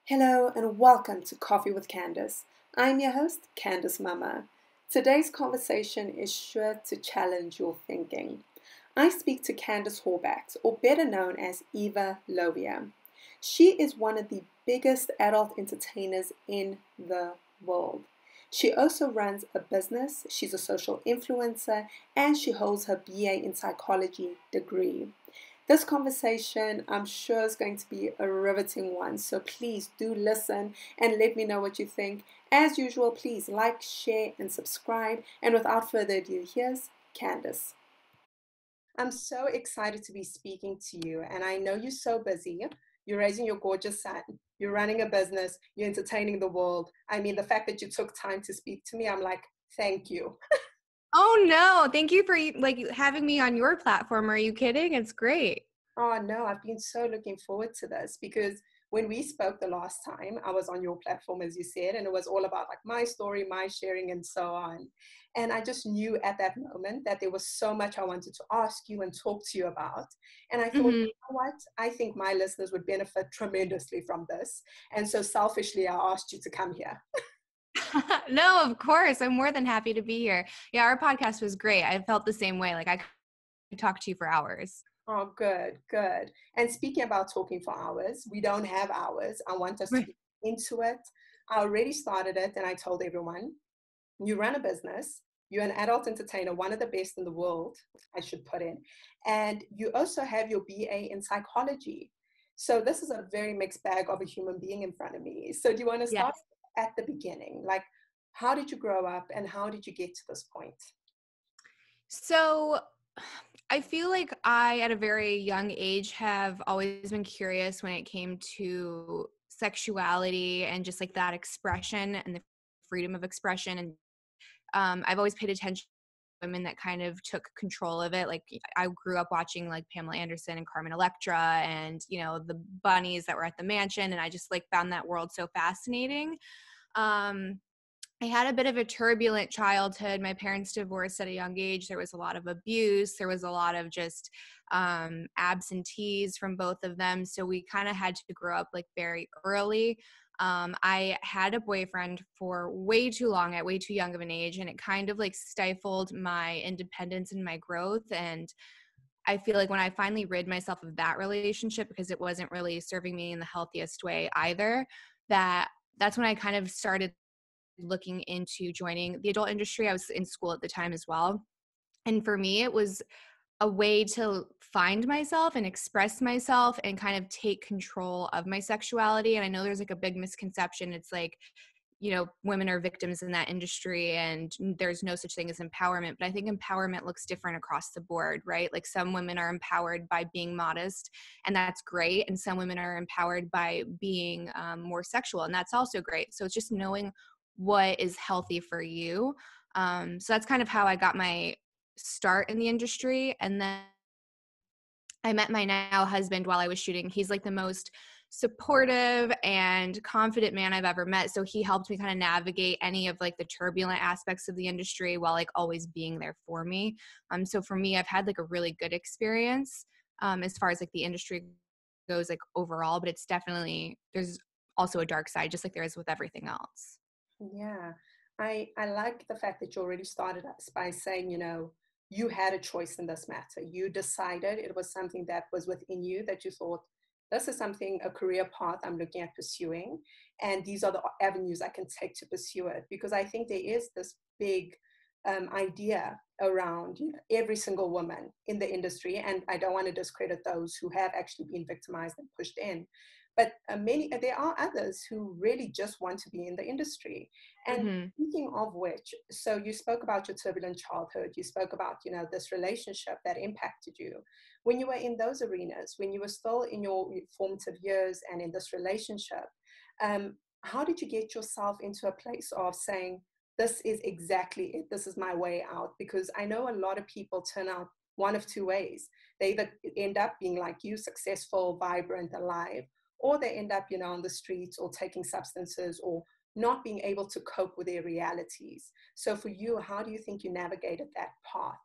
Hello and welcome to Coffee with Candice. I'm your host, Candice Mama. Today's conversation is sure to challenge your thinking. I speak to Candice Horbacz, or better known as Eva Lovia. She is one of the biggest adult entertainers in the world. She also runs a business, she's a social influencer, and she holds her BA in psychology degree. This conversation, I'm sure, is going to be a riveting one. So please do listen and let me know what you think. As usual, please like, share, and subscribe. And without further ado, here's Candice. I'm so excited to be speaking to you. And I know you're so busy. You're raising your gorgeous son. You're running a business. You're entertaining the world. I mean, the fact that you took time to speak to me, I'm like, thank you. Oh no, thank you for having me on your platform. Are you kidding? It's great. Oh no, I've been so looking forward to this because when we spoke the last time, I was on your platform, as you said, and it was all about like my story, my sharing, and so on. And I just knew at that moment that there was so much I wanted to ask you and talk to you about. And I thought, Mhm. you know what? I think my listeners would benefit tremendously from this. And so selfishly, I asked you to come here. No, of course. I'm more than happy to be here. Yeah, our podcast was great. I felt the same way. Like I could talk to you for hours. Oh, good, good. And speaking about talking for hours, we don't have hours. I want us to Right. get into it. I already started it and I told everyone, you run a business, you're an adult entertainer, one of the best in the world, I should put in. And you also have your BA in psychology. So this is a very mixed bag of a human being in front of me. So do you want to start Yes. at the beginning? Like, how did you grow up and how did you get to this point? So I feel like I, at a very young age, have always been curious when it came to sexuality and just like that expression and the freedom of expression. And I've always paid attention to women that kind of took control of it. Like I grew up watching like Pamela Anderson and Carmen Electra and, the bunnies that were at the mansion. And I just like found that world so fascinating. Um, I had a bit of a turbulent childhood. My parents divorced at a young age. There was a lot of abuse. There was a lot of just absentees from both of them. So we kind of had to grow up like very early. I had a boyfriend for way too long at way too young of an age, and it kind of like stifled my independence and my growth. And I feel like when I finally rid myself of that relationship, because it wasn't really serving me in the healthiest way either, that's when I kind of started looking into joining the adult industry. I was in school at the time as well. And for me, it was a way to find myself and express myself and kind of take control of my sexuality. And I know there's like a big misconception. It's like, women are victims in that industry and there's no such thing as empowerment. But I think empowerment looks different across the board, right? Like some women are empowered by being modest, and that's great. And some women are empowered by being more sexual, and that's also great. So it's just knowing what is healthy for you. So that's kind of how I got my start in the industry. And then I met my now husband while I was shooting. He's like the most supportive and confident man I've ever met. So he helped me kind of navigate any of like the turbulent aspects of the industry while like always being there for me. So for me, I've had like a really good experience as far as like the industry goes like overall, but it's definitely, there's also a dark side, just like there is with everything else. Yeah, I like the fact that you already started us by saying, you had a choice in this matter. You decided it was something that was within you that you thought, this is something, a career path I'm looking at pursuing, and these are the avenues I can take to pursue it. Because I think there is this big idea around every single woman in the industry, and I don't want to discredit those who have actually been victimized and pushed in, but there are others who really just want to be in the industry. And Mm-hmm. speaking of which, so you spoke about your turbulent childhood, you spoke about this relationship that impacted you when you were in those arenas, when you were still in your formative years and in this relationship. How did you get yourself into a place of saying, this is exactly it, this is my way out? Because I know a lot of people turn out one of two ways. They either end up being like you, successful, vibrant, alive, or they end up, on the streets or taking substances or not being able to cope with their realities. So for you, how do you think you navigated that path?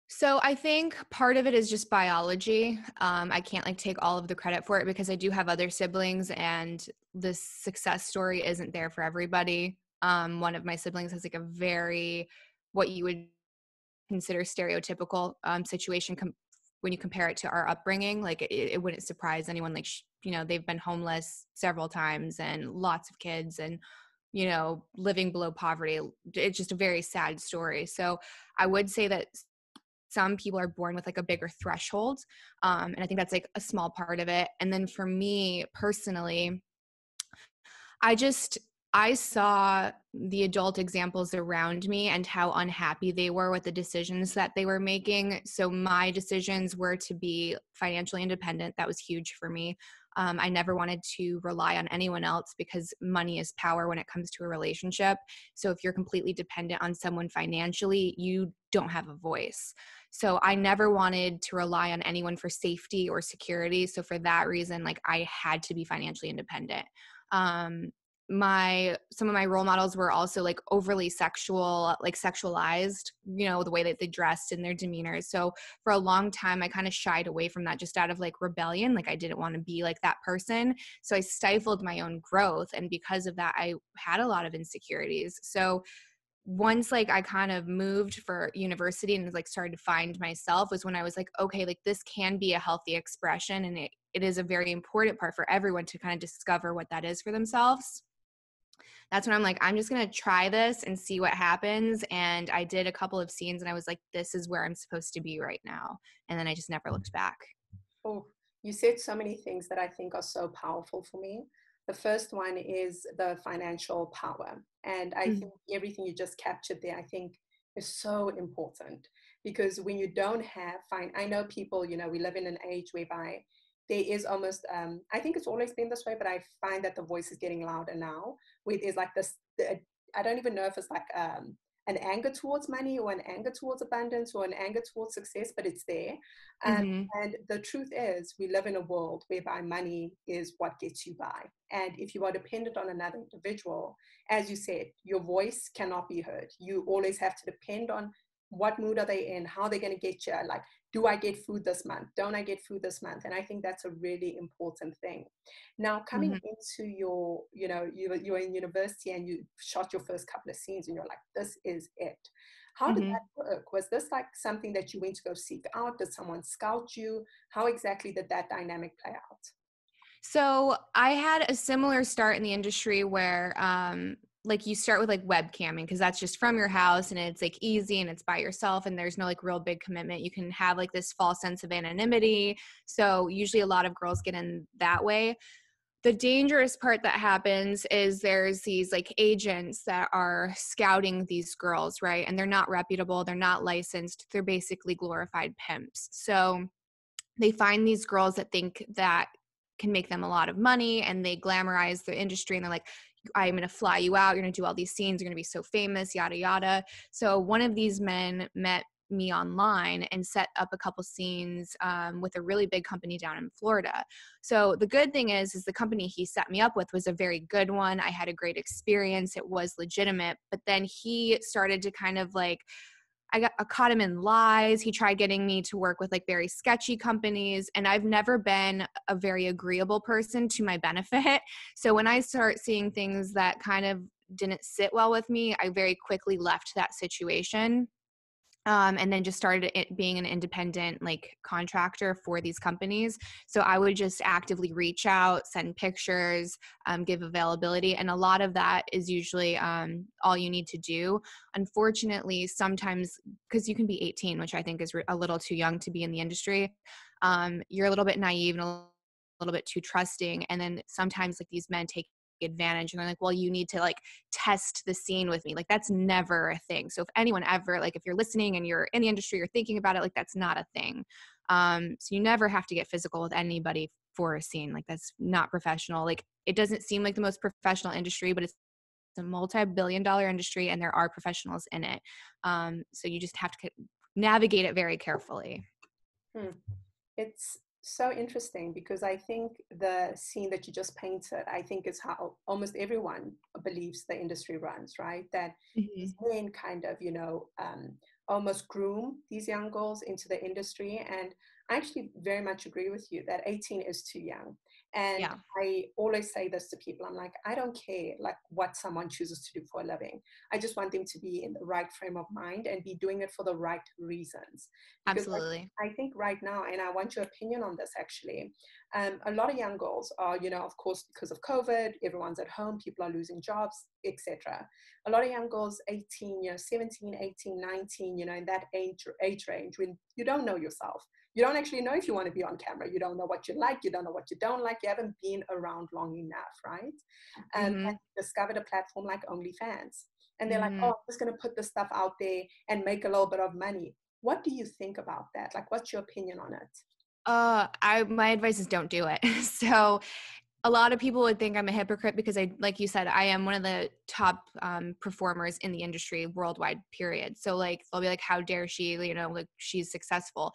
So I think part of it is just biology. I can't like take all of the credit for it because I do have other siblings and the success story isn't there for everybody. One of my siblings has like a very, what you would consider stereotypical situation when you compare it to our upbringing. Like it wouldn't surprise anyone. Like, they've been homeless several times and lots of kids and, living below poverty. It's just a very sad story. So I would say that some people are born with like a bigger threshold. And I think that's like a small part of it. And then for me personally, I just, I saw the adult examples around me and how unhappy they were with the decisions that they were making. So my decisions were to be financially independent. That was huge for me. I never wanted to rely on anyone else because money is power when it comes to a relationship. So if you're completely dependent on someone financially, you don't have a voice. So I never wanted to rely on anyone for safety or security. So for that reason, like I had to be financially independent. um some of my role models were also like overly sexual, like sexualized, the way that they dressed and their demeanor. So for a long time I kind of shied away from that just out of like rebellion. Like I didn't want to be like that person, so I stifled my own growth, and because of that I had a lot of insecurities. So once like I kind of moved for university and like started to find myself was when I was like, okay, like this can be a healthy expression, and it is a very important part for everyone to kind of discover what that is for themselves. That's when I'm like, I'm just going to try this and see what happens. And I did a couple of scenes and I was like, this is where I'm supposed to be right now. And then I just never looked back. Oh, you said so many things that I think are so powerful for me. The first one is the financial power. And I Mm-hmm. think everything you just captured there, I think is so important because when you don't have I know people, we live in an age whereby there is almost, I think it's always been this way, but I find that the voice is getting louder now, where there's like this, I don't even know if it's like, an anger towards money or an anger towards abundance or an anger towards success, but it's there. Um, Mm-hmm. and the truth is, we live in a world whereby money is what gets you by. And if you are dependent on another individual, as you said, your voice cannot be heard. You always have to depend on what mood are they in, how they're going to get you. Like, do I get food this month? Don't I get food this month? And I think that's a really important thing. Now, coming Mm-hmm. into your, you're in university and you shot your first couple of scenes and you're like, this is it. How did Mm-hmm. that work? Was this like something that you went to go seek out? Did someone scout you? How exactly did that dynamic play out? So I had a similar start in the industry where, like you start with like webcamming because that's just from your house and it's like easy and it's by yourself and there's no like real big commitment. You can have like this false sense of anonymity. So usually a lot of girls get in that way. The dangerous part that happens is there's these like agents that are scouting these girls, right? And they're not reputable, they're not licensed, they're basically glorified pimps. So they find these girls that think that can make them a lot of money and they glamorize the industry and they're like, I'm going to fly you out, you're going to do all these scenes, you're going to be so famous, yada yada. So one of these men met me online and set up a couple scenes with a really big company down in Florida. So the good thing is the company he set me up with was a very good one. I had a great experience, it was legitimate, but then he started to kind of like, I caught him in lies. He tried getting me to work with like very sketchy companies, and I've never been a very agreeable person to my benefit. So when I start seeing things that kind of didn't sit well with me, I very quickly left that situation. And then just started being an independent like contractor for these companies. So I would just actively reach out, send pictures, give availability. And a lot of that is usually all you need to do. Unfortunately, sometimes because you can be 18, which I think is a little too young to be in the industry, you're a little bit naive and a little bit too trusting. And then sometimes like these men take advantage and they're like, well, you need to like test the scene with me. Like that's never a thing. So if anyone ever, like if you're listening and you're in the industry, you're thinking about it, like that's not a thing. So you never have to get physical with anybody for a scene. Like that's not professional. Like it doesn't seem like the most professional industry, but it's a multi-billion-dollar industry and there are professionals in it. So you just have to navigate it very carefully. Hmm. It's so interesting because I think the scene that you just painted, I think is how almost everyone believes the industry runs, right? That these Mm-hmm. men kind of, almost groom these young girls into the industry. And I actually very much agree with you that 18 is too young. And Yeah, I always say this to people. I'm like, I don't care like what someone chooses to do for a living. I just want them to be in the right frame of mind and be doing it for the right reasons. Because absolutely. I think right now, and I want your opinion on this actually, a lot of young girls are, of course, because of COVID, everyone's at home, people are losing jobs, etc. A lot of young girls, 18, 17, 18, 19, in that age range, when you don't know yourself, you don't actually know if you want to be on camera. You don't know what you like. You don't know what you don't like. You haven't been around long enough, right? And Mhm. discovered a platform like OnlyFans. And they're like, oh, Mhm. I'm just going to put this stuff out there and make a little bit of money. What do you think about that? Like, what's your opinion on it? I my advice is don't do it. So a lot of people would think I'm a hypocrite because I, like you said, I am one of the top performers in the industry worldwide, period. So like, they'll be like, how dare she, like she's successful.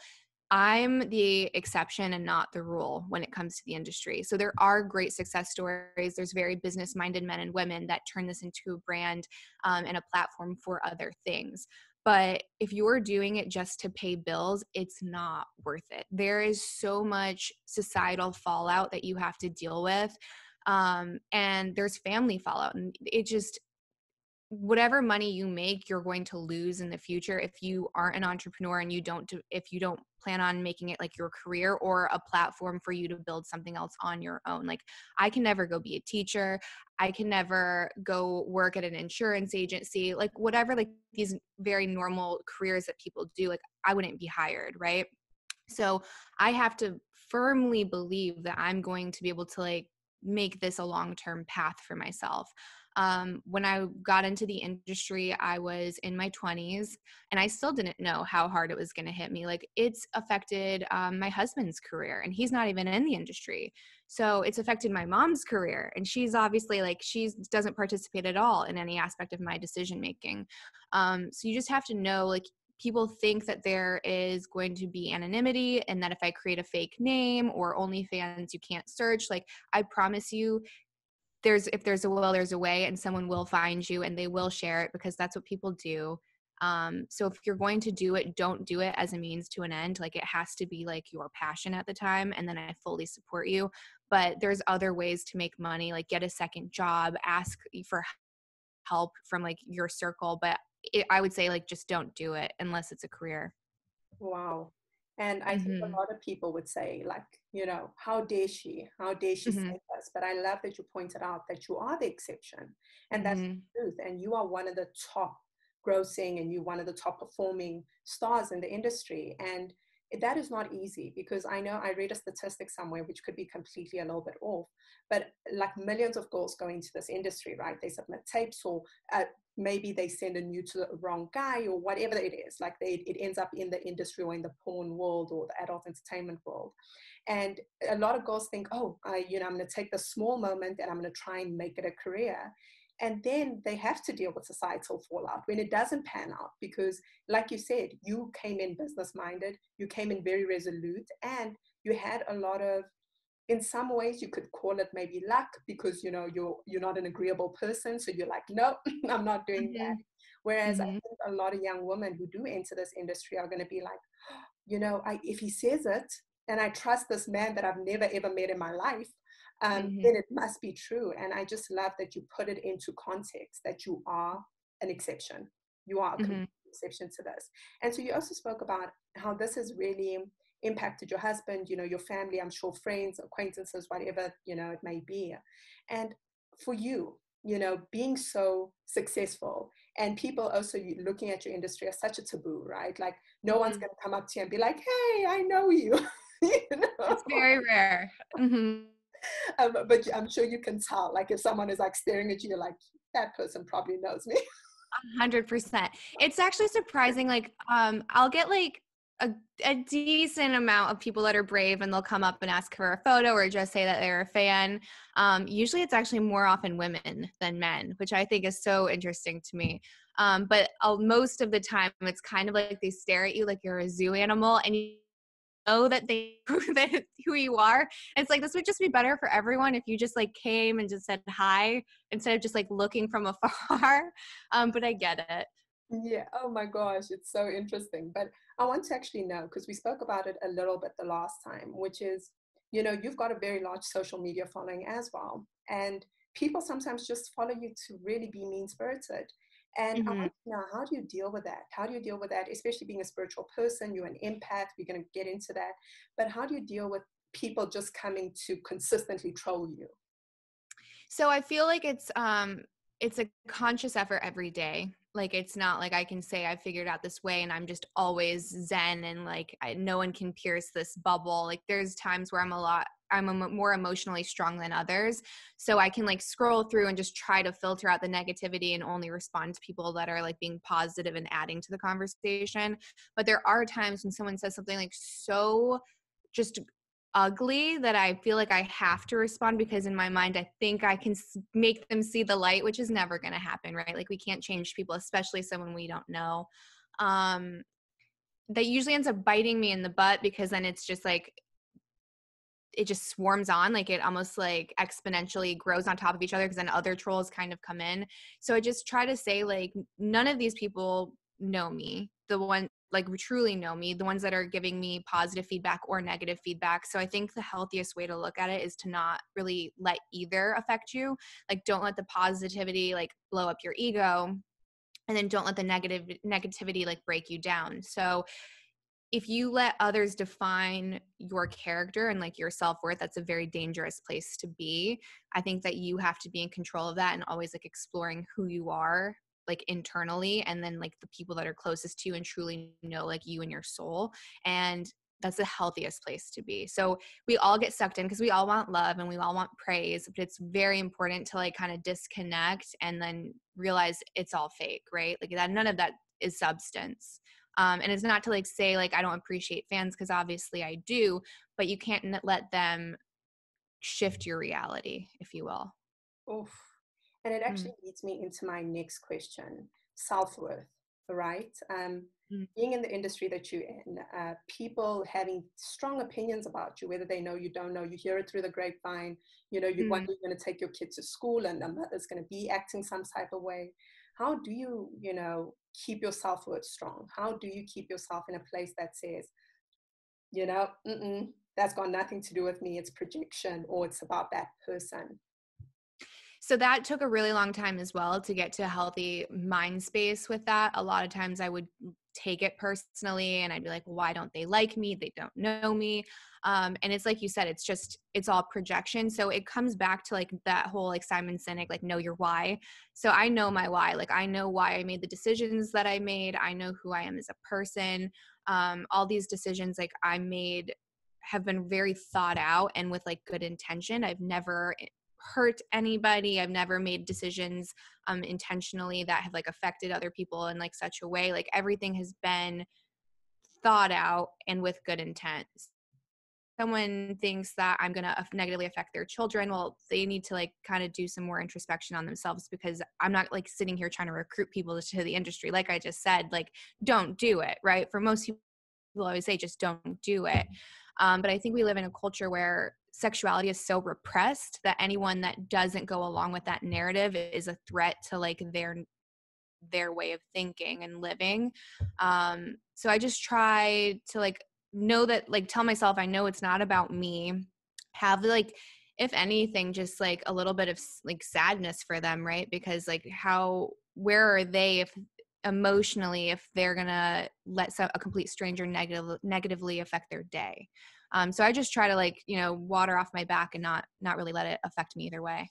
I'm the exception and not the rule when it comes to the industry. So there are great success stories. There's very business minded men and women that turn this into a brand and a platform for other things. But if you're doing it just to pay bills, it's not worth it. There is so much societal fallout that you have to deal with. And there's family fallout. And it just, whatever money you make, you're going to lose in the future if you aren't an entrepreneur and if you don't plan on making it like your career or a platform for you to build something else on your own. Like, I can never go be a teacher. I can never go work at an insurance agency, like whatever, like these very normal careers that people do, like I wouldn't be hired, right? So I have to firmly believe that I'm going to be able to like make this a long-term path for myself. When I got into the industry, I was in my 20s and I still didn't know how hard it was going to hit me. Like, it's affected my husband's career and he's not even in the industry. So it's affected my mom's career and she's obviously like, she doesn't participate at all in any aspect of my decision making. So you just have to know, like, people think that there is going to be anonymity and that if I create a fake name or OnlyFans, you can't search. Like, I promise you, if there's a will, there's a way, and someone will find you and they will share it because that's what people do. So if you're going to do it, don't do it as a means to an end. Like, it has to be like your passion at the time, and then I fully support you. But there's other ways to make money, like get a second job, ask for help from like your circle. But I would say like just don't do it unless it's a career. Wow. And I think a Mhm. lot of people would say, like, how dare she? How dare she say Mhm. this? But I love that you pointed out that you are the exception. And that's Mhm. the truth. And you are one of the top grossing and you're one of the top performing stars in the industry. And that is not easy because I know I read a statistic somewhere which could be completely a little bit off, but like millions of girls go into this industry, right? They submit tapes or maybe they send a nude to the wrong guy or whatever it is. Like it ends up in the industry or in the porn world or the adult entertainment world. And a lot of girls think, oh, I'm going to take the small moment and I'm going to try and make it a career. And then they have to deal with societal fallout when it doesn't pan out because, like you said, you came in business minded, you came in very resolute, and you had a lot of, in some ways you could call it maybe luck because you're not an agreeable person, so you're like, no, I'm not doing that. Mhm. Whereas I Mhm. think a lot of young women who do enter this industry are going to be like, if he says it and I trust this man that I've never ever met in my life, Mhm. then it must be true. And I just love that you put it into context that you are an exception. You are a complete Mhm. exception to this. And so you also spoke about how this has really impacted your husband, your family, I'm sure friends, acquaintances, whatever, it may be. And for you, being so successful and people also looking at your industry as such a taboo, right? Like no one's Mhm. going to come up to you and be like, hey, I know you. you It's know very rare. Mhm. but I'm sure you can tell, like if someone is like staring at you, you're like, that person probably knows me. 100%. It's actually surprising. Like, I'll get like a, a decent amount of people that are brave and they'll come up and ask for a photo or just say that they're a fan. Usually it's actually more often women than men, which I think is so interesting to me. But most of the time it's kind of like they stare at you like you're a zoo animal and you know that they that who you are. It's like, this would just be better for everyone if you just like came and just said hi instead of just like looking from afar. But I get it. Yeah. Oh my gosh, it's so interesting. But I want to actually know, because we spoke about it a little bit the last time, which is, you've got a very large social media following as well. And people sometimes just follow you to really be mean-spirited. And I Mhm. want to know, how do you deal with that? How do you deal with that, especially being a spiritual person? You're an empath. We're going to get into that. But how do you deal with people just coming to consistently troll you? So I feel like it's a conscious effort every day. Like it's not like I can say I figured out this way and I'm just always zen and like no one can pierce this bubble. Like there's times where more emotionally strong than others. So I can like scroll through and just try to filter out the negativity and only respond to people that are like being positive and adding to the conversation. But there are times when someone says something like so just ugly that I feel like I have to respond because in my mind I think I can make them see the light, which is never going to happen, right? Like we can't change people, especially someone we don't know. Um, that usually ends up biting me in the butt because then it's just like it just swarms on, like it almost like exponentially grows on top of each other because then other trolls kind of come in. So I just try to say like none of these people know me, the one like truly know me, the ones that are giving me positive feedback or negative feedback. So I think the healthiest way to look at it is to not really let either affect you. Like don't let the positivity like blow up your ego, and then don't let the negativity like break you down. So if you let others define your character and like your self-worth, that's a very dangerous place to be. I think that you have to be in control of that and always like exploring who you are like internally, and then like the people that are closest to you and truly know like you and your soul. And that's the healthiest place to be. So we all get sucked in because we all want love and we all want praise, but it's very important to like kind of disconnect and then realize it's all fake, right? Like that, none of that is substance. And it's not to like say like I don't appreciate fans because obviously I do, but you can't let them shift your reality, if you will. Oof. And it Mm, actually leads me into my next question, self-worth, right? mm, Being in the industry that you're in, people having strong opinions about you, whether they know you don't know, you hear it through the grapevine, you mm. wonder you're going to take your kid to school and the mother's going to be acting some type of way. How do you, keep your self-worth strong? How do you keep yourself in a place that says, that's got nothing to do with me, it's projection, or it's about that person? So that took a really long time as well to get to a healthy mind space with that. A lot of times I would take it personally and I'd be like, well, why don't they like me? They don't know me. And it's like you said, it's all projection. So it comes back to like that whole like Simon Sinek, like know your why. So I know my why. Like I know why I made the decisions that I made. I know who I am as a person. All these decisions like I made have been very thought out and with like good intention. I've never hurt anybody. I've never made decisions intentionally that have like affected other people in like such a way. Like everything has been thought out and with good intent. Someone thinks that I'm going to negatively affect their children. Well, they need to like kind of do some more introspection on themselves because I'm not like sitting here trying to recruit people to the industry. Like I just said, like don't do it, right? For most people, always say just don't do it. But I think we live in a culture where sexuality is so repressed that anyone that doesn't go along with that narrative is a threat to like their way of thinking and living. So I just try to like know that like tell myself I know it's not about me. Have like if anything just like a little bit of like sadness for them, right? Because like how where are they if emotionally if they're gonna let a complete stranger negatively affect their day. So I just try to like water off my back and not really let it affect me either way.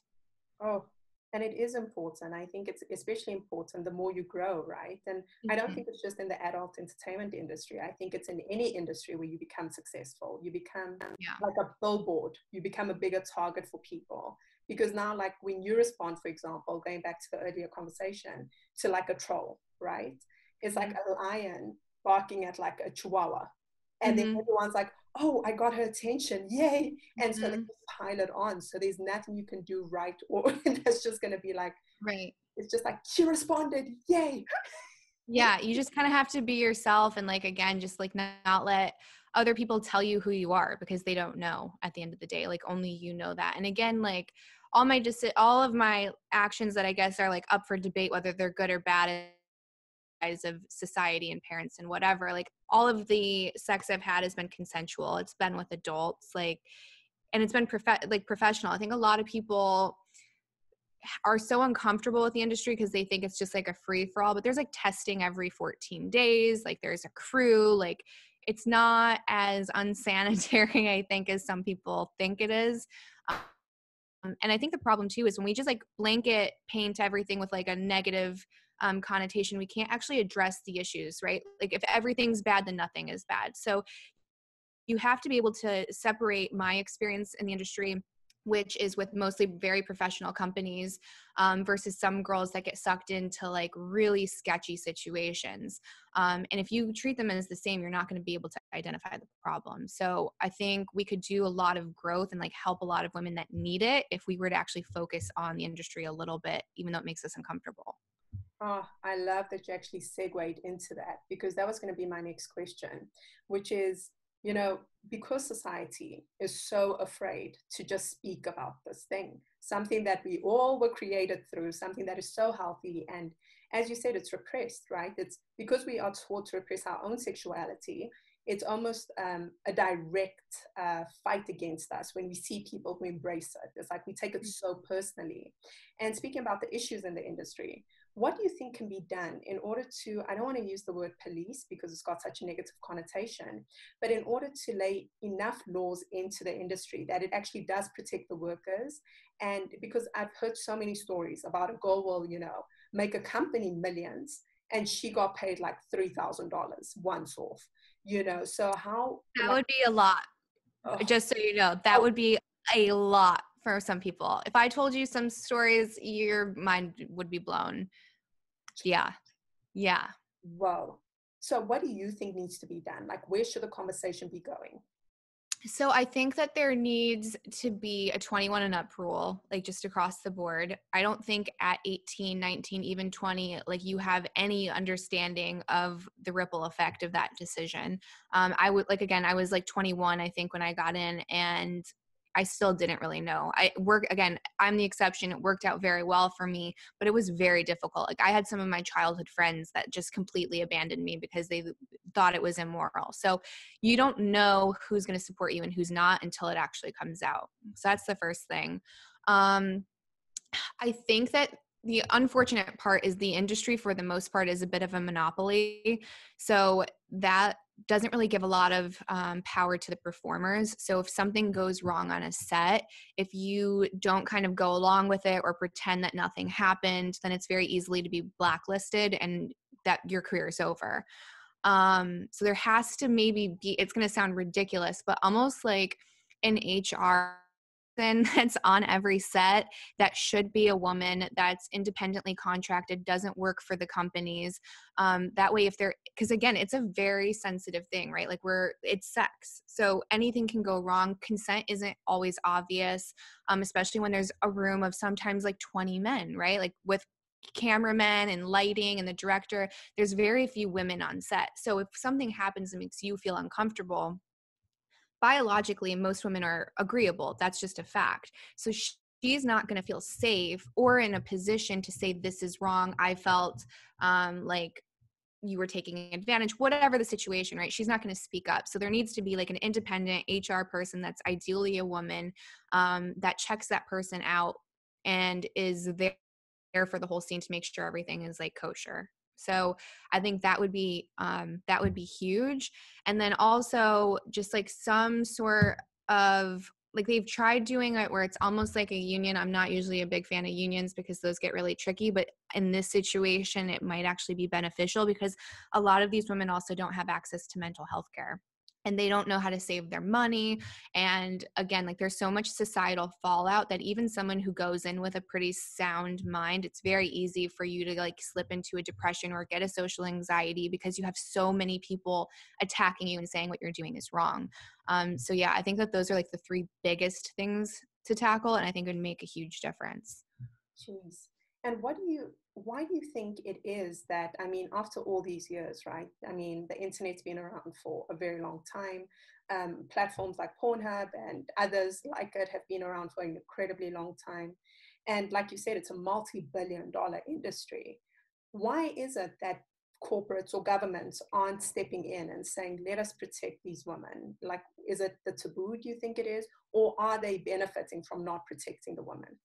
Oh, and it is important. I think it's especially important the more you grow, right? And I don't Mhm. think it's just in the adult entertainment industry. I think it's in any industry where you become successful. You become Yeah. like a billboard, you become a bigger target for people. Because now, like when you respond, for example, going back to the earlier conversation, to like a troll, right? It's like Mhm. a lion barking at like a chihuahua. And then Mhm. everyone's like, oh, I got her attention. Yay. And so they Mhm. just pile it on. So there's nothing you can do right, or that's just going to be like, Right. it's just like, she responded. Yay. Yeah, you just kind of have to be yourself and like again just like not let other people tell you who you are because they don't know at the end of the day. Like only you know that. And again, like all of my actions that I guess are like up for debate whether they're good or bad of society and parents and whatever, like all of the sex I've had has been consensual. It's been with adults, like, and it's been professional. I think a lot of people are so uncomfortable with the industry because they think it's just like a free for all, but there's like testing every 14 days. Like there's a crew, like it's not as unsanitary, I think, as some people think it is. And I think the problem too is when we just like blanket paint everything with like a negative connotation, we can't actually address the issues, right? Like if everything's bad, then nothing is bad. So you have to be able to separate my experience in the industry, which is with mostly very professional companies, versus some girls that get sucked into like really sketchy situations. And if you treat them as the same, you're not going to be able to identify the problem. So I think we could do a lot of growth and like help a lot of women that need it if we were to actually focus on the industry a little bit, even though it makes us uncomfortable. Oh, I love that you actually segued into that, because that was going to be my next question, which is, you know, because society is so afraid to just speak about this thing, something that we all were created through, something that is so healthy. And as you said, it's repressed, right? It's because we are taught to repress our own sexuality. It's almost a direct fight against us when we see people who embrace it. It's like we take it so personally. And speaking about the issues in the industry, what do you think can be done in order to, I don't want to use the word police because it's got such a negative connotation, but in order to lay enough laws into the industry that it actually does protect the workers? And because I've heard so many stories about a girl will, you know, make a company millions and she got paid like $3,000 once off, you know, so how? That Like, would be a lot. oh, Just so you know, that oh, would be a lot for some people. If I told you some stories, your mind would be blown. Yeah. Yeah. whoa. So what do you think needs to be done? Like, where should the conversation be going? So I think that there needs to be a 21 and up rule, like just across the board. I don't think at 18, 19, even 20, like you have any understanding of the ripple effect of that decision. I would like, again, I was like 21, I think, when I got in, and I still didn't really know. Again, I'm the exception. It worked out very well for me, but it was very difficult. Like I had some of my childhood friends that just completely abandoned me because they thought it was immoral. So you don't know who's going to support you and who's not until it actually comes out. So that's the first thing. I think that the unfortunate part is the industry, for the most part, is a bit of a monopoly. So that doesn't really give a lot of power to the performers. So if something goes wrong on a set, if you don't kind of go along with it or pretend that nothing happened, then it's very easily to be blacklisted and that your career is over. So there has to maybe be, it's going to sound ridiculous, but almost like an HR that's on every set that should be a woman that's independently contracted, doesn't work for the companies. That way, if they're, because again, it's a very sensitive thing, right? Like it's sex. So anything can go wrong. Consent isn't always obvious, especially when there's a room of sometimes like 20 men, right? Like with cameramen and lighting and the director, there's very few women on set. So if something happens that makes you feel uncomfortable, biologically most women are agreeable. That's just a fact. So she's not going to feel safe or in a position to say, this is wrong. I felt like you were taking advantage, whatever the situation, right? She's not going to speak up. So there needs to be like an independent HR person that's ideally a woman, that checks that person out and is there for the whole scene to make sure everything is like kosher. So I think that would be huge. And then also just like some sort of, like they've tried doing it where it's almost like a union. I'm not usually a big fan of unions because those get really tricky, but in this situation, it might actually be beneficial because a lot of these women also don't have access to mental health care. And they don't know how to save their money. And again, like there's so much societal fallout that even someone who goes in with a pretty sound mind, it's very easy for you to like slip into a depression or get a social anxiety because you have so many people attacking you and saying what you're doing is wrong. So yeah, I think that those are like the three biggest things to tackle, and I think it would make a huge difference. Jeez. And why do you think it is that, I mean, after all these years, right? I mean, the internet's been around for a very long time. Platforms like Pornhub and others like it have been around for an incredibly long time. And like you said, it's a multi-billion-dollar industry. Why is it that corporates or governments aren't stepping in and saying, let us protect these women? Like, is it the taboo, do you think it is? Or are they benefiting from not protecting the women?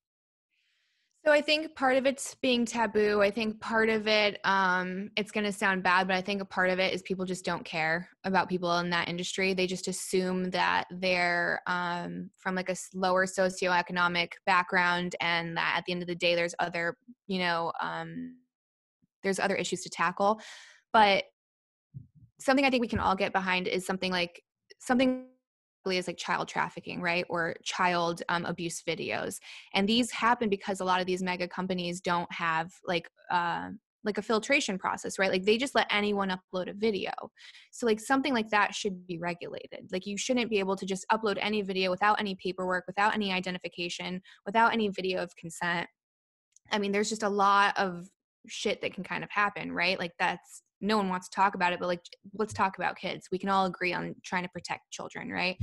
So I think part of it's being taboo. I think part of it, it's going to sound bad, but I think a part of it is people just don't care about people in that industry. They just assume that they're from like a lower socioeconomic background, and that at the end of the day, there's other, there's other issues to tackle. But something I think we can all get behind is something is like child trafficking, right? Or child abuse videos. And these happen because a lot of these mega companies don't have like a filtration process, right? Like they just let anyone upload a video. So like something like that should be regulated. Like you shouldn't be able to just upload any video without any paperwork, without any identification, without any video of consent. I mean, there's just a lot of shit that can kind of happen, right? Like that's, no one wants to talk about it, but like, let's talk about kids. We can all agree on trying to protect children, right?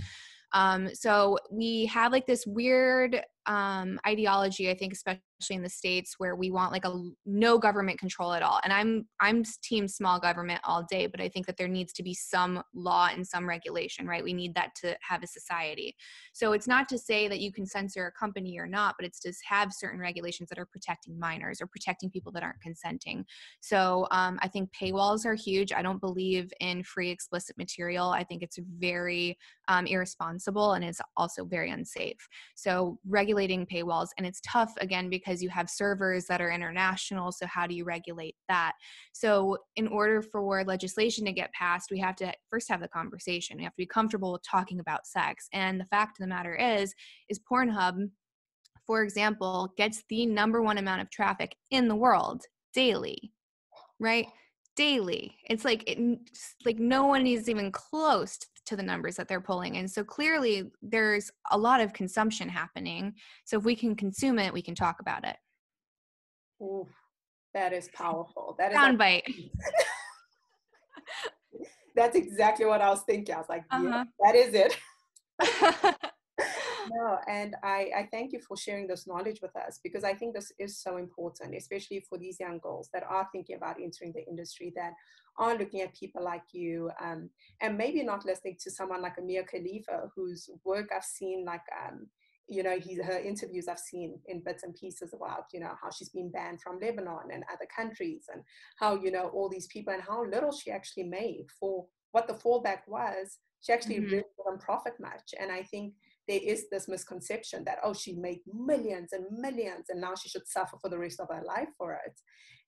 So we have like this weird ideology, I think, especially in the States, where we want like no government control at all. And I'm team small government all day, but I think that there needs to be some law and some regulation, right? We need that to have a society. So it's not to say that you can censor a company or not, but it's to have certain regulations that are protecting minors or protecting people that aren't consenting. So I think paywalls are huge. I don't believe in free explicit material. I think it's very irresponsible, and it's also very unsafe. So regulating paywalls, and it's tough again because you have servers that are international. So how do you regulate that? So in order for legislation to get passed, we have to first have the conversation. We have to be comfortable with talking about sex. And the fact of the matter is Pornhub, for example, gets the #1 amount of traffic in the world daily, right? Daily. It's like no one is even close to the numbers that they're pulling. And so clearly there's a lot of consumption happening. So if we can consume it, we can talk about it. Ooh, that is powerful. That is soundbite. That's exactly what I was thinking. I was like, yeah, that is it. No, and I thank you for sharing this knowledge with us, because I think this is so important, especially for these young girls that are thinking about entering the industry, that are looking at people like you, and maybe not listening to someone like Mia Khalifa, whose work I've seen, like, her interviews I've seen in bits and pieces about, how she's been banned from Lebanon and other countries, and how, all these people, and how little she actually made for what the fallback was. She actually really didn't profit much. And I think there is this misconception that, oh, she made millions and millions, and now she should suffer for the rest of her life for it.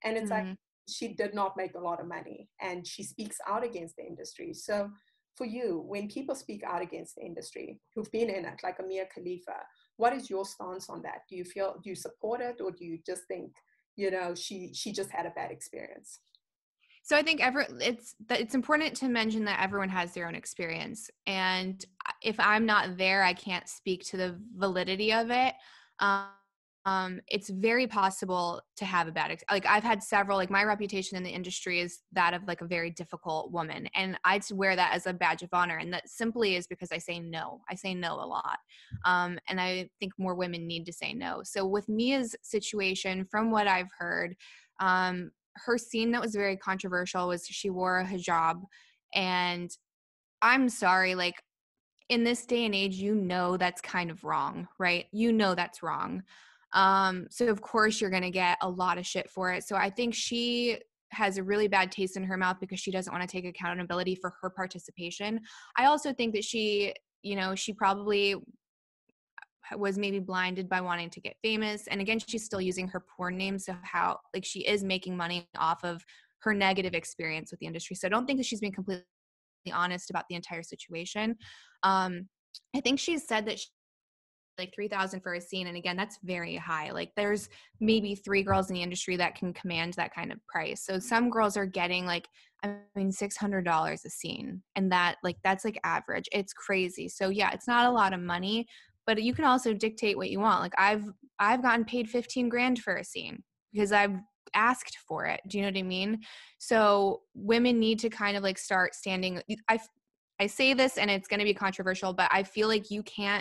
And it's like, she did not make a lot of money, and she speaks out against the industry. So for you, when people speak out against the industry, who've been in it, like Mia Khalifa, what is your stance on that? Do you support it, or do you just think, she just had a bad experience? So I think it's important to mention that everyone has their own experience. And if I'm not there, I can't speak to the validity of it. It's very possible to have a bad like I've had several, like my reputation in the industry is that of like a very difficult woman, and I'd wear that as a badge of honor, and that simply is because I say no a lot, and I think more women need to say no. So with Mia's situation, from what I've heard, her scene that was very controversial was she wore a hijab, and I'm sorry, like in this day and age, that's kind of wrong, right? That's wrong. So of course you're going to get a lot of shit for it. So I think she has a really bad taste in her mouth because she doesn't want to take accountability for her participation. I also think that she probably was maybe blinded by wanting to get famous. And again, she's still using her porn name. So how, like, she is making money off of her negative experience with the industry. So I don't think that she's being completely honest about the entire situation. I think she said that like $3,000 for a scene. And again, that's very high. Like there's maybe 3 girls in the industry that can command that kind of price. So some girls are getting like, $600 a scene. And that's like average. It's crazy. So yeah, it's not a lot of money, but you can also dictate what you want. Like I've gotten paid 15 grand for a scene because I've asked for it. Do you know what I mean? So women need to kind of like start standing. I say this and it's going to be controversial, but I feel like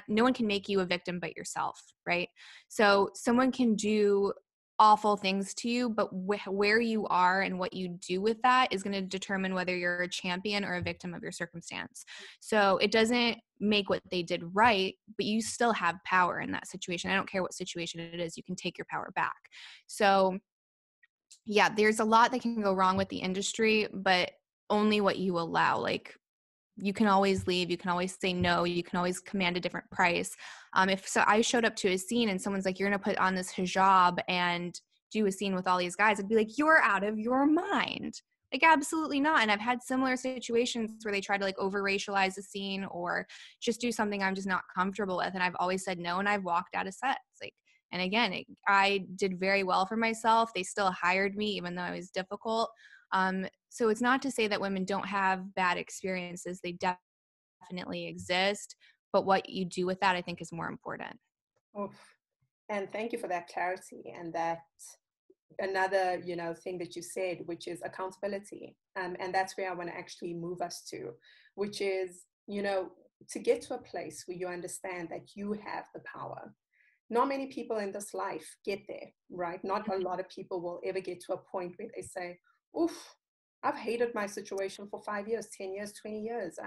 no one can make you a victim but yourself, right? So someone can do awful things to you, but where you are and what you do with that is going to determine whether you're a champion or a victim of your circumstance. So it doesn't make what they did right, but you still have power in that situation. I don't care what situation it is, you can take your power back. So yeah, there's a lot that can go wrong with the industry, but only what you allow. Like, you can always leave, you can always say no, you can always command a different price. If so I showed up to a scene and someone's like, you're gonna put on this hijab and do a scene with all these guys, I'd be like, you're out of your mind. Like, absolutely not. And I've had similar situations where they try to like over racialize a scene or just do something I'm just not comfortable with, and I've always said no, and I've walked out of sets. Like, and again, I did very well for myself. They still hired me even though I was difficult. So it's not to say that women don't have bad experiences. They definitely exist. But what you do with that, I think, is more important. Oof. And thank you for that clarity and that another, thing that you said, which is accountability. And that's where I want to actually move us to, which is, to get to a place where you understand that you have the power. Not many people in this life get there, right? Not a lot of people will ever get to a point where they say, oof, I've hated my situation for 5 years, 10 years, 20 years.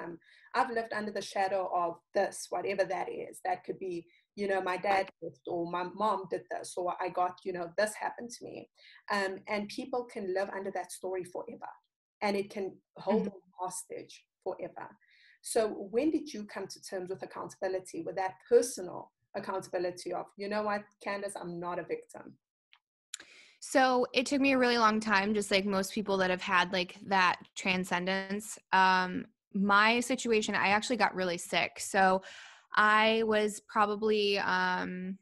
I've lived under the shadow of this, whatever that is. That could be, my dad left, or my mom did this, or I got, this happened to me. And people can live under that story forever, and it can hold them hostage forever. So when did you come to terms with accountability, with that personal accountability of, you know what, Candice, I'm not a victim? So it took me a really long time, just like most people that have had like that transcendence. My situation, I actually got really sick. So I was probably in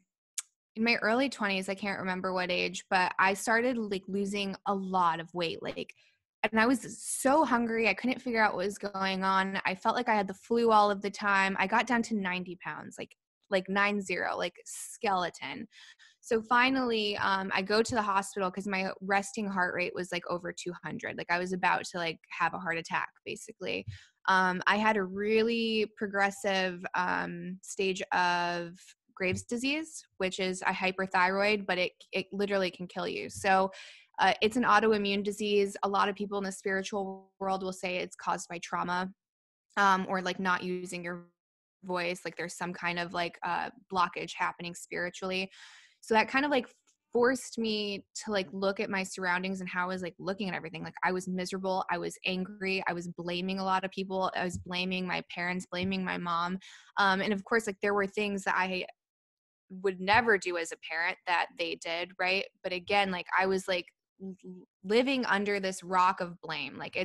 my early 20s. I can't remember what age, but I started like losing a lot of weight. Like, and I was so hungry. I couldn't figure out what was going on. I felt like I had the flu all of the time. I got down to 90 pounds, like 90, like skeleton. So finally, I go to the hospital because my resting heart rate was like over 200. Like, I was about to like have a heart attack, basically. I had a really progressive stage of Graves' disease, which is a hyperthyroid, but it literally can kill you. So it's an autoimmune disease. A lot of people in the spiritual world will say it's caused by trauma, or like not using your voice. Like, there's some kind of like blockage happening spiritually. So that kind of like forced me to like look at my surroundings and how I was like looking at everything. Like, I was miserable, I was angry, I was blaming a lot of people, I was blaming my parents, blaming my mom, and of course, like, there were things that I would never do as a parent that they did, right? But again, like, I was like living under this rock of blame. Like,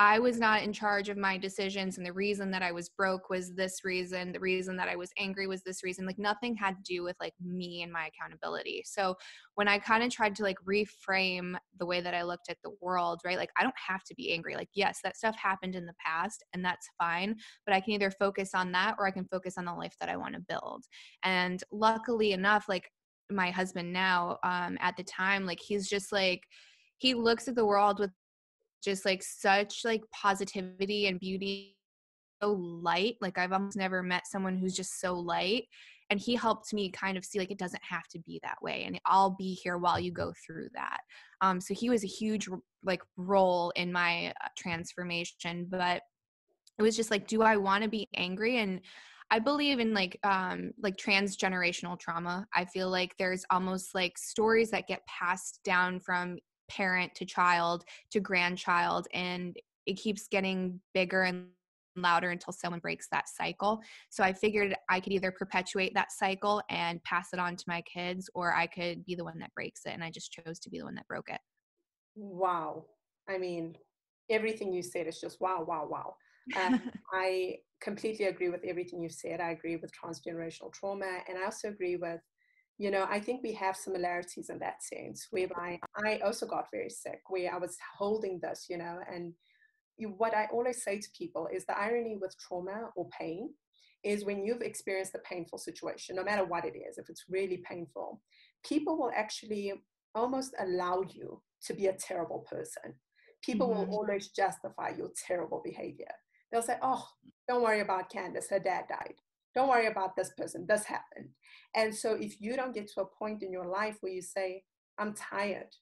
I was not in charge of my decisions, and the reason that I was broke was this reason, the reason that I was angry was this reason. Like, nothing had to do with like me and my accountability. So when I kind of tried to like reframe the way that I looked at the world, right? Like, I don't have to be angry. Like, yes, that stuff happened in the past and that's fine, but I can either focus on that or I can focus on the life that I want to build. And luckily enough, like, my husband now, at the time, like, he's just like, he looks at the world with just like such like positivity and beauty, so light. Like, I've almost never met someone who's just so light, and he helped me kind of see like it doesn't have to be that way, and I'll be here while you go through that. So he was a huge like role in my transformation. But it was just like, do I want to be angry? And I believe in like transgenerational trauma. I feel like there's almost like stories that get passed down from parent to child to grandchild, and it keeps getting bigger and louder until someone breaks that cycle. So I figured I could either perpetuate that cycle and pass it on to my kids, or I could be the one that breaks it. And I just chose to be the one that broke it. Wow. I mean, everything you said is just wow, wow, wow. I completely agree with everything you said. I agree with transgenerational trauma. And I also agree with, I think we have similarities in that sense, whereby I also got very sick, where I was holding this, and what I always say to people is the irony with trauma or pain is when you've experienced a painful situation, no matter what it is, if it's really painful, people will actually almost allow you to be a terrible person. People will always justify your terrible behavior. They'll say, oh, don't worry about Candice, her dad died. Don't worry about this person, this happened. And so if you don't get to a point in your life where you say, I'm tired.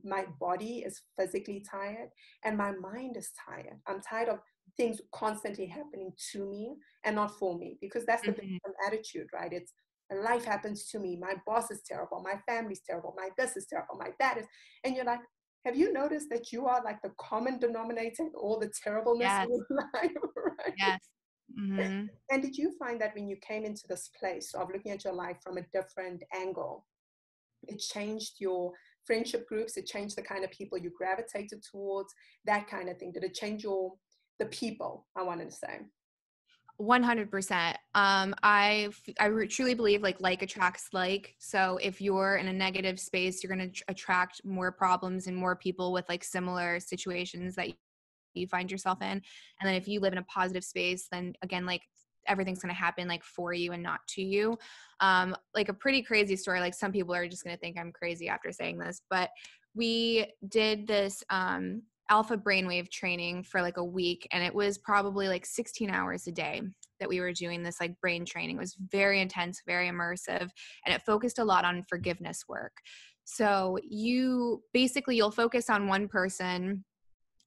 My body is physically tired and my mind is tired. I'm tired of things constantly happening to me and not for me, because that's the Mhm. victim attitude, right? It's life happens to me. My boss is terrible. My family's terrible. My this is terrible. My that is. And you're like, have you noticed that you are like the common denominator in all the terribleness in Yes. your life, right? Yes. Mhm. And did you find that when you came into this place of looking at your life from a different angle, it changed your friendship groups, it changed the kind of people you gravitated towards, that kind of thing? Did it change the people, I wanted to say? 100%. Truly believe like attracts like. So if you're in a negative space, you're going to attract more problems and more people with like similar situations that you find yourself in. And then if you live in a positive space, then again, like everything's going to happen like for you and not to you. Like a pretty crazy story. Like some people are just going to think I'm crazy after saying this, but we did this alpha brainwave training for like a week, and it was probably like 16 hours a day that we were doing this like brain training. It was very intense, very immersive, and it focused a lot on forgiveness work. So you'll focus on one person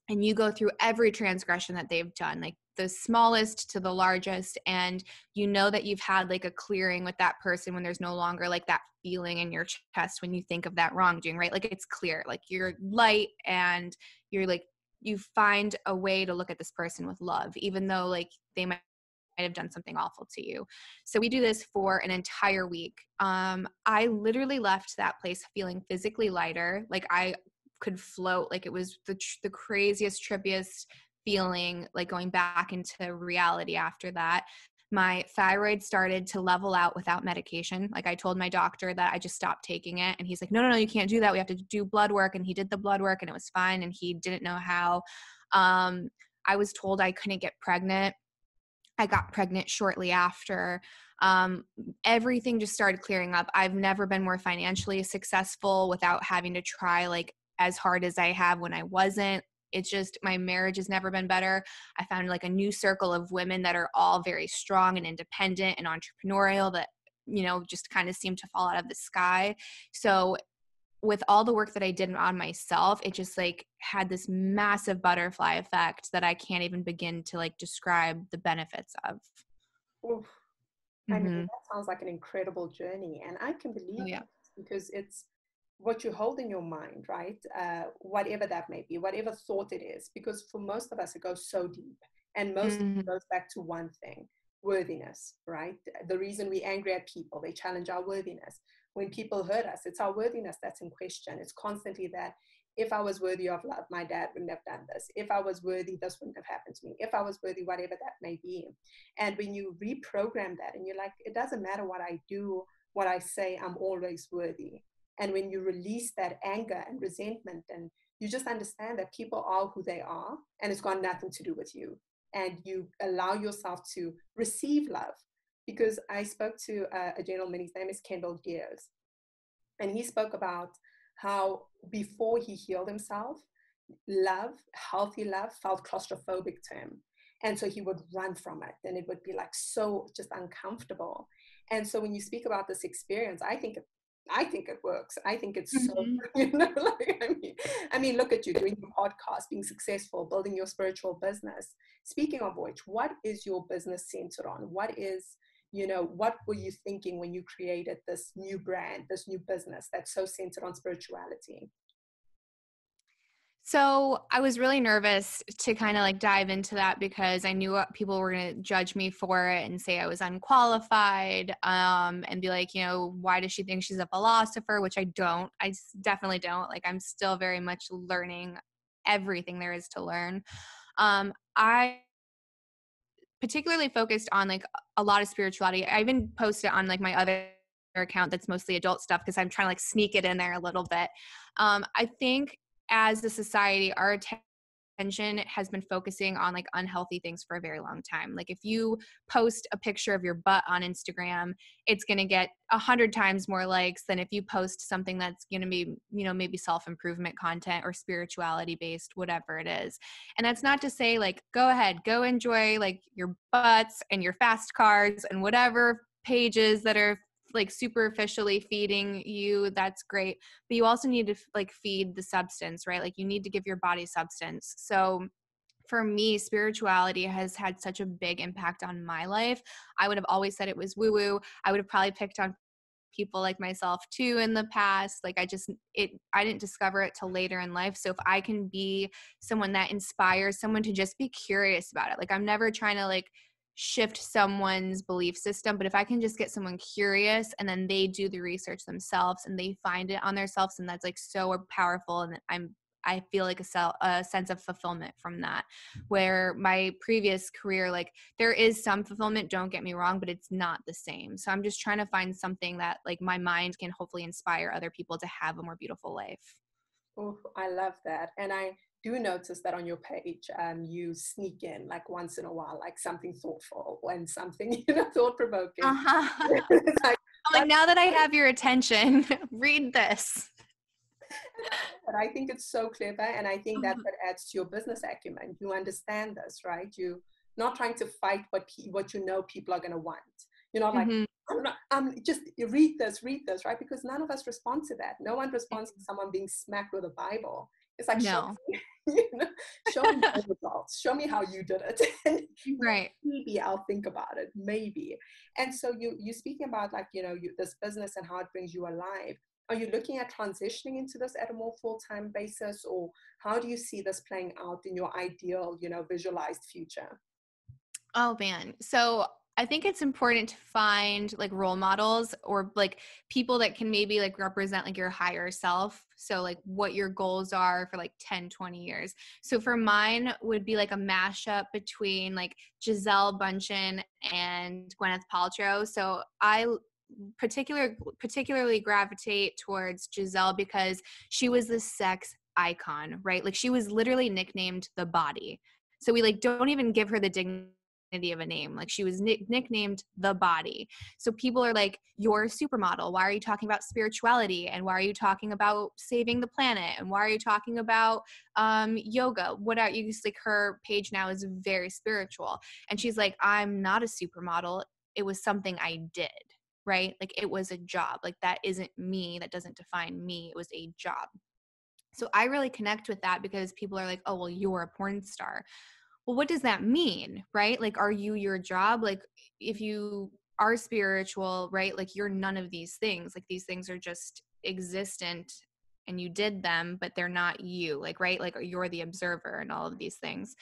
and you go through every transgression that they've done, like the smallest to the largest, and you know that you've had like a clearing with that person when there's no longer like that feeling in your chest when you think of that wrongdoing, right? Like it's clear, like you're light, and you're like, you find a way to look at this person with love, even though like they might have done something awful to you. So we do this for an entire week. I literally left that place feeling physically lighter. Like I could float. Like it was the craziest, trippiest feeling, like going back into reality after that. My thyroid started to level out without medication. Like I told my doctor that I just stopped taking it. And he's like, no, you can't do that. We have to do blood work. And he did the blood work and it was fine. And he didn't know how. I was told I couldn't get pregnant. I got pregnant shortly after. Um, Everything just started clearing up. I've never been more financially successful without having to try like as hard as I have when I wasn't. It's just, my marriage has never been better. I found like a new circle of women that are all very strong and independent and entrepreneurial that, just kind of seem to fall out of the sky. So with all the work that I did on myself, it just like had this massive butterfly effect that I can't even begin to like describe the benefits of. Oof. I mean, Mm-hmm. that sounds like an incredible journey, and I can Oh believe yeah. that because it's what you hold in your mind, right? Whatever that may be, whatever thought it is, because for most of us, it goes so deep, and most of Mm-hmm. it goes back to one thing: worthiness, right? The reason we're angry at people, they challenge our worthiness. When people hurt us, it's our worthiness that's in question. It's constantly that if I was worthy of love, my dad wouldn't have done this. If I was worthy, this wouldn't have happened to me. If I was worthy, whatever that may be. And when you reprogram that and you're like, it doesn't matter what I do, what I say, I'm always worthy. And when you release that anger and resentment, and you just understand that people are who they are and it's got nothing to do with you. And you allow yourself to receive love. Because I spoke to a gentleman, his name is Kendall Gears, and he spoke about how before he healed himself, love, healthy love, felt claustrophobic to him. And so he would run from it and it would be like so just uncomfortable. And so when you speak about this experience, I think it works. I think it's so, Mm-hmm. like, I mean, look at you doing your podcast, being successful, building your spiritual business. Speaking of which, what is your business centered on? What were you thinking when you created this new brand, this new business that's so centered on spirituality? So I was really nervous to kind of like dive into that because I knew what people were going to judge me for it and say I was unqualified, and be like, why does she think she's a philosopher? Which I don't. Definitely don't. Like I'm still very much learning everything there is to learn. I particularly focused on like a lot of spirituality. I even post it on like my other account that's mostly adult stuff because I'm trying to like sneak it in there a little bit. I think as a society, our attention has been focusing on like unhealthy things for a very long time. Like if you post a picture of your butt on Instagram, it's going to get 100 times more likes than if you post something that's going to be, maybe self-improvement content or spirituality based, whatever it is. And that's not to say like, go ahead, go enjoy like your butts and your fast cars and whatever pages that are like superficially feeding you, that's great. But you also need to like feed the substance, right? Like you need to give your body substance. So for me, spirituality has had such a big impact on my life. I would have always said it was woo woo. I would have probably picked on people like myself too in the past. Like I didn't discover it till later in life. So if I can be someone that inspires someone to just be curious about it, like I'm never trying to like shift someone's belief system, but if I can just get someone curious and then they do the research themselves and they find it on themselves, and that's like so powerful. And I feel like a sense of fulfillment from that. Where my previous career, like there is some fulfillment, don't get me wrong, but it's not the same. So I'm just trying to find something that like my mind can hopefully inspire other people to have a more beautiful life. Oh, I love that. And I do notice that on your page, you sneak in like once in a while, like something thoughtful and something, thought provoking. Uh-huh. It's like, I'm like, now that I have your attention, read this. but I think it's so clever, and I think that's what adds to your business acumen. You understand this, right? You not trying to fight what you know people are going to want. You're not like, Mm-hmm. I'm just read this, right? Because none of us respond to that. No one responds to someone being smacked with a Bible. It's like, No. show me the results. Show me how you did it. And Right. maybe I'll think about it. Maybe. And so you speaking about like, this business and how it brings you alive. Are you looking at transitioning into this at a more full-time basis, or how do you see this playing out in your ideal, visualized future? Oh man. So I think it's important to find like role models or like people that can maybe like represent like your higher self. So like what your goals are for like 10, 20 years. So for mine would be like a mashup between like Giselle Bundchen and Gwyneth Paltrow. So I particularly gravitate towards Giselle because she was the sex icon, right? Like she was literally nicknamed the body. So we like don't even give her the dignity of a name. Like she was nicknamed the body. So people are like, you're a supermodel. Why are you talking about spirituality? And why are you talking about saving the planet? And why are you talking about yoga? What are you just like her page now is very spiritual. And she's like, I'm not a supermodel. It was something I did. Right? Like it was a job. Like that isn't me. That doesn't define me. It was a job. So I really connect with that because people are like, oh, well, you're a porn star. Well, what does that mean? Right? Like, are you your job? Like, if you are spiritual, right? Like, you're none of these things. Like, these things are just existent and you did them, but they're not you. Like, right? Like, you're the observer and all of these things.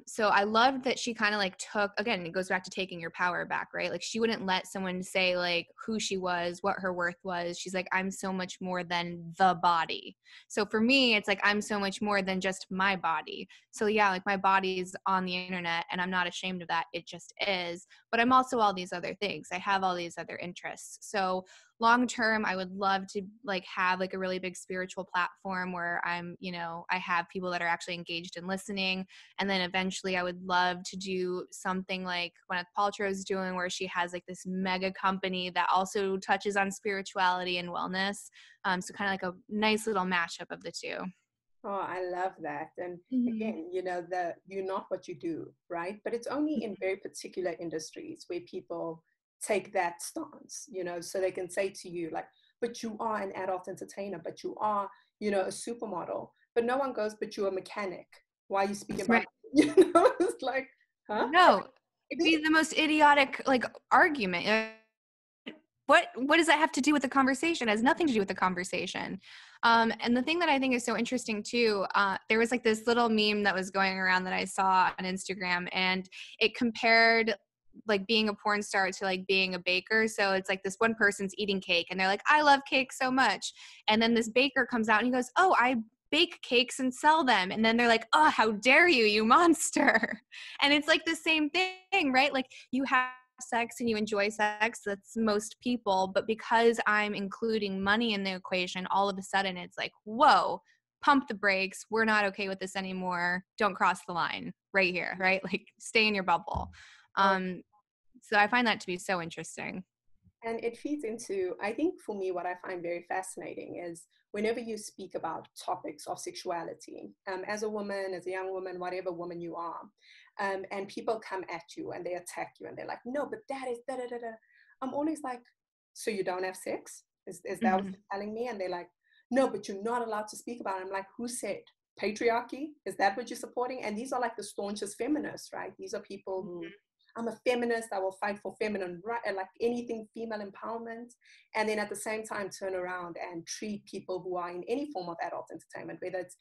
So I loved that she kind of like took, again, it goes back to taking your power back, right? Like she wouldn't let someone say like who she was, what her worth was. She's like, I'm so much more than the body. So for me, it's like, I'm so much more than just my body. So yeah, like my body's on the internet and I'm not ashamed of that. It just is. But I'm also all these other things. I have all these other interests. So long term, I would love to like have like a really big spiritual platform where I'm, I have people that are actually engaged in listening. And then eventually I would love to do something like Gwyneth Paltrow is doing, where she has like this mega company that also touches on spirituality and wellness. So kind of like a nice little mashup of the two. Oh, I love that. And Mm-hmm. again, you're not what you do, right? But it's only in very particular industries where people take that stance, so they can say to you, like, but you are an adult entertainer, but you are, a supermodel. But no one goes, but you're a mechanic. Why are you speaking about, Right. it's like, huh? No, it'd be the most idiotic like argument. What does that have to do with the conversation? It has nothing to do with the conversation. And the thing that I think is so interesting too, there was like this little meme that was going around that I saw on Instagram, and it compared like being a porn star to like being a baker. So it's like this one person's eating cake and they're like, I love cake so much. And then this baker comes out and he goes, oh, I bake cakes and sell them. And then they're like, oh, how dare you, you monster. And it's like the same thing, right? Like you have sex and you enjoy sex, that's most people, but because I'm including money in the equation, all of a sudden it's like, whoa, pump the brakes, we're not okay with this anymore, don't cross the line right here, right? Like stay in your bubble. So I find that to be so interesting. And it feeds into, I think for me, what I find very fascinating is whenever you speak about topics of sexuality, as a woman, as a young woman, whatever woman you are, and people come at you and they attack you and they're like, no, but that is da da da da. I'm always like, so you don't have sex? Is that what Mhm. you're telling me? And they're like, no, but you're not allowed to speak about it. I'm like, who said? Patriarchy? Is that what you're supporting? And these are like the staunchest feminists, right? These are people who, I'm a feminist, I will fight for feminine right, and like anything female empowerment. And then at the same time, turn around and treat people who are in any form of adult entertainment, whether it's,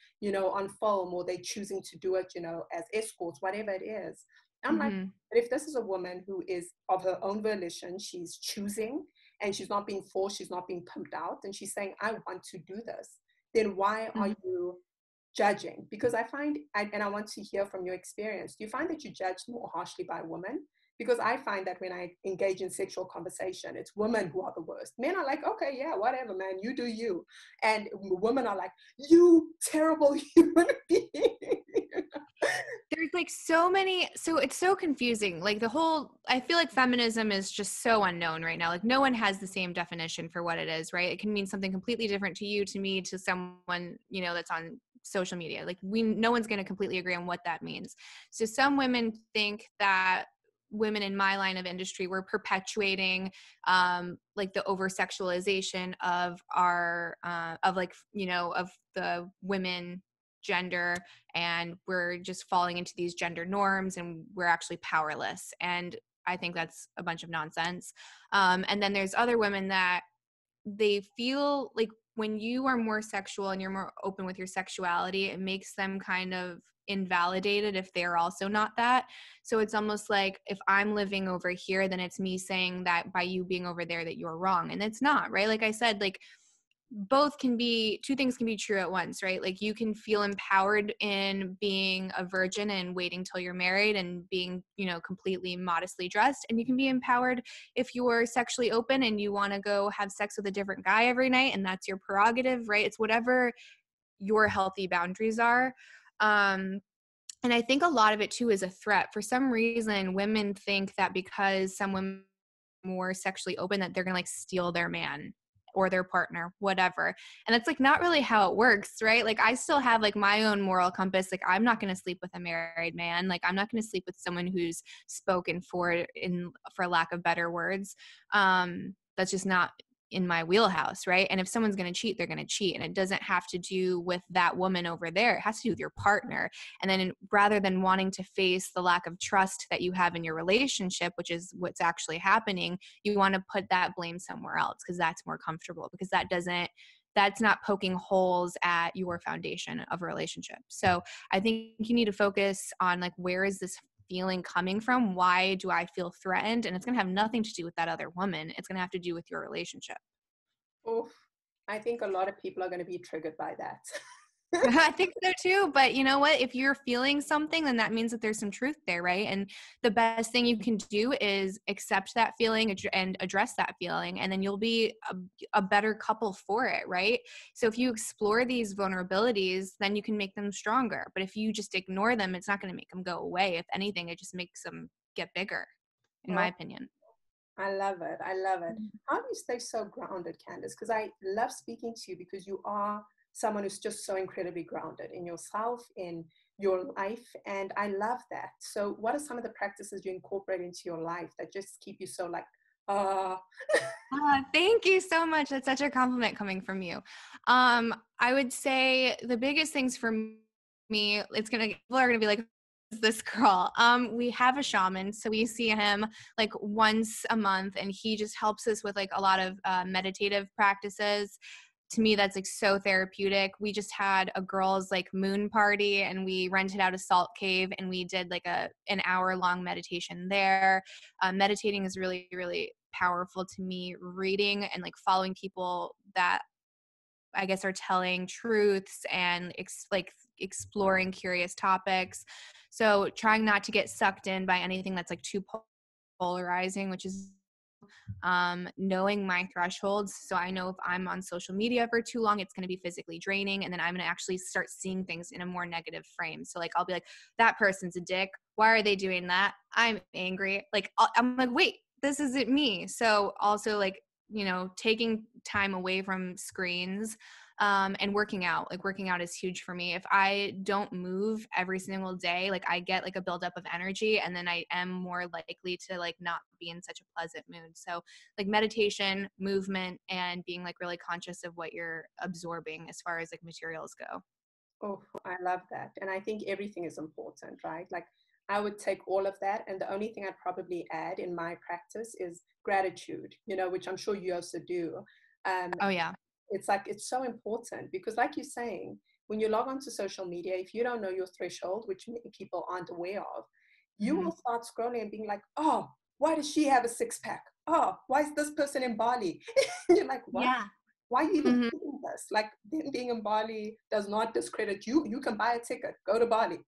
on film or they're choosing to do it, as escorts, whatever it is. I'm like, Mhm. but if this is a woman who is of her own volition, she's choosing and she's not being forced, she's not being pumped out, and she's saying, I want to do this, then why are Mhm. you judging? Because and I want to hear from your experience. Do you find that you judge more harshly by women? Because I find that when I engage in sexual conversation, it's women who are the worst. Men are like, okay, yeah, whatever, man, you do you. And women are like, you terrible human being. There's like so it's so confusing. Like I feel like feminism is just so unknown right now. Like no one has the same definition for what it is, right? It can mean something completely different to you, to me, to someone, that's on social media. Like no one's going to completely agree on what that means. So some women think that women in my line of industry were perpetuating like the over sexualization of our of the women gender, and we're just falling into these gender norms and we're actually powerless. And I think that's a bunch of nonsense. And then there's other women that they feel like when you are more sexual and you're more open with your sexuality, it makes them kind of invalidated if they're also not that. So it's almost like if I'm living over here, then it's me saying that by you being over there that you're wrong. And it's not, right? Like I said, like two things can be true at once, right? Like you can feel empowered in being a virgin and waiting till you're married and being, completely modestly dressed. And you can be empowered if you're sexually open and you want to go have sex with a different guy every night, and that's your prerogative, right? It's whatever your healthy boundaries are. And I think a lot of it too is a threat. For some reason, women think that because some women are more sexually open, that they're gonna like steal their man or their partner, whatever. And that's like not really how it works, right? Like I still have like my own moral compass. Like I'm not gonna sleep with a married man. Like I'm not gonna sleep with someone who's spoken for lack of better words. That's just not in my wheelhouse, right? And if someone's going to cheat, they're going to cheat. And it doesn't have to do with that woman over there. It has to do with your partner. And then rather than wanting to face the lack of trust that you have in your relationship, which is what's actually happening, you want to put that blame somewhere else because that's more comfortable, because that's not poking holes at your foundation of a relationship. So I think you need to focus on like, where is this feeling coming from? Why do I feel threatened? And it's going to have nothing to do with that other woman. It's going to have to do with your relationship. Oof. I think a lot of people are going to be triggered by that. I think so too. But you know what? If you're feeling something, then that means that there's some truth there, right? And the best thing you can do is accept that feeling and address that feeling. And then you'll be a better couple for it, right? So if you explore these vulnerabilities, then you can make them stronger. But if you just ignore them, it's not going to make them go away. If anything, it just makes them get bigger, in my Oh, opinion. I love it. I love it. How do you stay so grounded, Candice? Because I love speaking to you because you are someone who's just so incredibly grounded in yourself, in your life. And I love that. So what are some of the practices you incorporate into your life that just keep you so like, uh, Thank you so much. That's such a compliment coming from you. I would say the biggest things for me, people are gonna be like, "Who's this girl?" We have a shaman, so we see him like once a month, and he just helps us with like a lot of meditative practices. To me, that's like so therapeutic. We just had a girls like moon party, and we rented out a salt cave, and we did like an hour-long meditation there. Meditating is really, really powerful to me. Reading and like following people that I guess are telling truths and exploring curious topics. So trying not to get sucked in by anything that's like too polarizing, which is knowing my thresholds. So I know if I'm on social media for too long, it's going to be physically draining. And then I'm going to actually start seeing things in a more negative frame. So like, I'll be like, that person's a dick. Why are they doing that? I'm angry. Like, I'm like, wait, this isn't me. So also like taking time away from screens, and working out. Like working out is huge for me. If I don't move every single day, like I get like a buildup of energy, and then I am more likely to like not be in such a pleasant mood. So like meditation, movement, and being like really conscious of what you're absorbing as far as like materials go. Oh, I love that. And I think everything is important, right? Like I would take all of that. And the only thing I'd probably add in my practice is gratitude, which I'm sure you also do. Um, Oh yeah. it's like, it's so important because like you're saying, when you log onto social media, if you don't know your threshold, which many people aren't aware of, you Mm-hmm. will start scrolling and being like, oh, why does she have a six pack? Oh, why is this person in Bali? You're like, what? Yeah. Why are you even Mm-hmm. thinking this? Like them being in Bali does not discredit you. You can buy a ticket, go to Bali.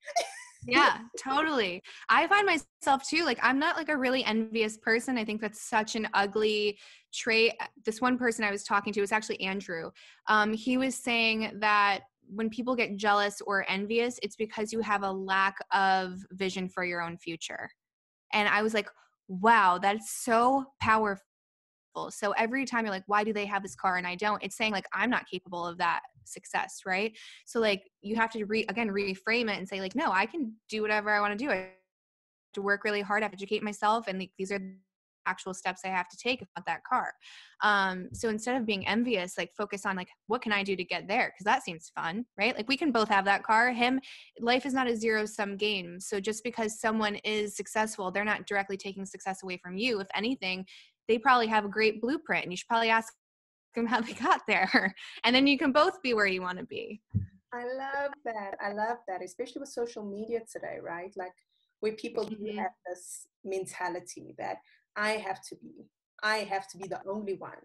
Yeah, totally. I find myself too, like I'm not like a really envious person. I think that's such an ugly trait. This one person I was talking to was actually Andrew. He was saying that when people get jealous or envious, it's because you have a lack of vision for your own future. And I was like, wow, that's so powerful. So every time you're like, why do they have this car and I don't? It's saying like, I'm not capable of that success, right? So like you have to reframe it and say like, no, I can do whatever I want to do. I have to work really hard, I have to educate myself, and like, these are the actual steps I have to take if I want that car. So instead of being envious, like focus on like, what can I do to get there? Because that seems fun, right? Like we can both have that car. Life is not a zero-sum game. So just because someone is successful, they're not directly taking success away from you. If anything, they probably have a great blueprint, and you should probably ask them how they got there. And then you can both be where you want to be. I love that. I love that, especially with social media today, right? Like where people do Mm-hmm. have this mentality that I have to be, I have to be the only one.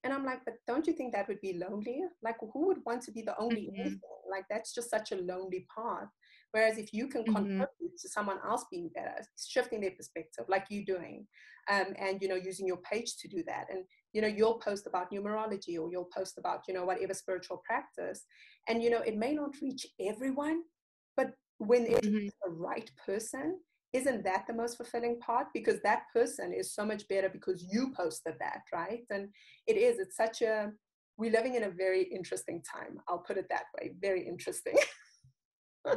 And I'm like, but don't you think that would be lonely? Like who would want to be the only Mm-hmm. anything? Like that's just such a lonely path. Whereas if you can Mm-hmm. contribute to someone else being better, shifting their perspective, like you doing, and using your page to do that, and you'll post about numerology or you'll post about whatever spiritual practice, and it may not reach everyone, but when it Mm-hmm. reaches the right person, isn't that the most fulfilling part? Because that person is so much better because you posted that, right? And it's such a, we're living in a very interesting time, I'll put it that way, very interesting.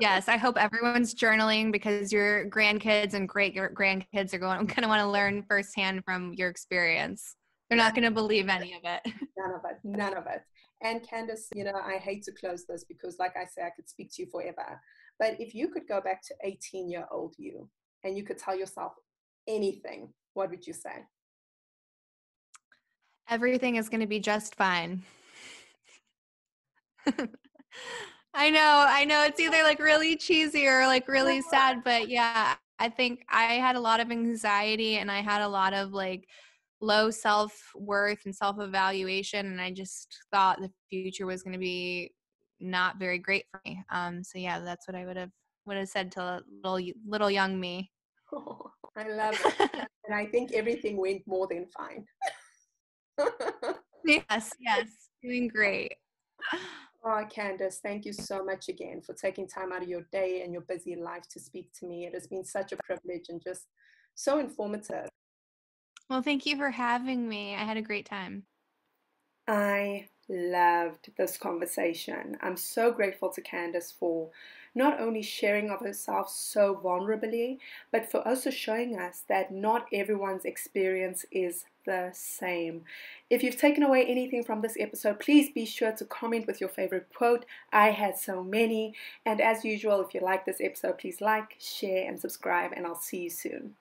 Yes, I hope everyone's journaling, because your grandkids and great grandkids are going to want to learn firsthand from your experience. They're not going to believe any of it. None of it, none of it. And Candice, I hate to close this because, like I say, I could speak to you forever. But if you could go back to 18-year-old you and you could tell yourself anything, what would you say? Everything is going to be just fine. I know it's either like really cheesy or like really sad, but yeah, I think I had a lot of anxiety, and I had a lot of like low self-worth and self-evaluation, and I just thought the future was going to be not very great for me. So yeah, that's what I would have said to little young me. Oh, I love it. And I think everything went more than fine. Yes, doing great. Oh, Candice, thank you so much again for taking time out of your day and your busy life to speak to me. It has been such a privilege and just so informative. Well, thank you for having me. I had a great time. I loved this conversation. I'm so grateful to Candice for not only sharing of herself so vulnerably, but for also showing us that not everyone's experience is the same. If you've taken away anything from this episode, please be sure to comment with your favorite quote. I had so many. And as usual, if you like this episode, please like, share, and subscribe, and I'll see you soon.